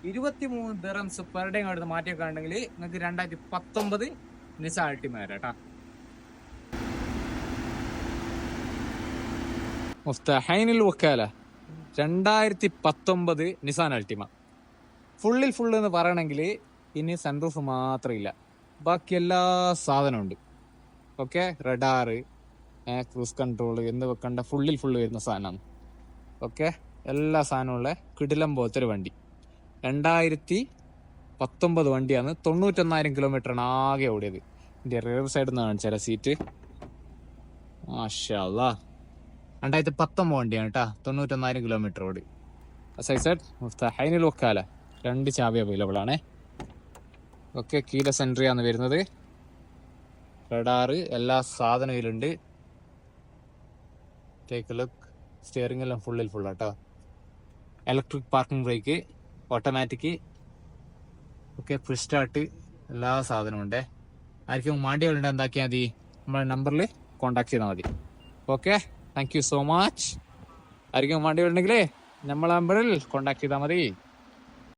23 dirhams per day അടുത്ത് മാറ്റിയൊക്കെ ഉണ്ടെങ്കിൽ നിങ്ങൾക്ക് 2019 നിസാൻ അൾട്ടിമ വരാം കേട്ടോ. മുഫ്തഹൈനുൽ വക്കാല 2019 നിസാൻ അൾട്ടിമ. ഫുള്ള് എന്ന് പറയണമെങ്കിൽ ഇനി സൺറൂഫ് മാത്രമില്ല, ബാക്കി എല്ലാ സാധനവും ഉണ്ട്. ഓക്കെ, റഡാറ്, ക്രൂസ് കൺട്രോൾ എന്ന് വെക്കേണ്ട ഫുള്ള് വരുന്ന സാധനമാണ്. ഓക്കെ, എല്ലാ സാധനമുള്ള കിടിലം പോലത്തെ ഒരു വണ്ടി. 2019 വണ്ടിയാണ്. 91,000 കിലോമീറ്ററാണ് ആകെ ഓടിയത്. ഇതിന്റെ റിയർ സൈഡിൽ നിന്ന് കാണിച്ചാൽ സീറ്റ് മാഷാ അല്ലാ. 2019 വണ്ടിയാണ് കേട്ടോ. 91,000 കിലോമീറ്റർ ഓടി. മുഫ്തഹൈനുൽ വക്കാല 2 ചാവി അവൈലബിൾ ആണ്. ഓക്കെ, കീലെസ് എൻട്രി ആണ് വരുന്നത്. റഡാറ് എല്ലാ സാധനവും ഇതിലുണ്ട്. Take look. സ്റ്റിയറിംഗ് എല്ലാം ഫുള്ളാട്ടോ. Electric parking brake, automatic. Okay, push start, എല്ലാ സാധനവും ഉണ്ട്. ആർക്കും വണ്ടികളുണ്ട് എന്താക്കിയാൽ മതി, നമ്മുടെ നമ്പറിൽ കോണ്ടാക്ട് ചെയ്താൽ മതി. Okay, thank you so much. ആർക്കും വണ്ടികളുണ്ടെങ്കിലേ നമ്മളെ നമ്പറിൽ കോണ്ടാക്ട് ചെയ്താൽ മതി.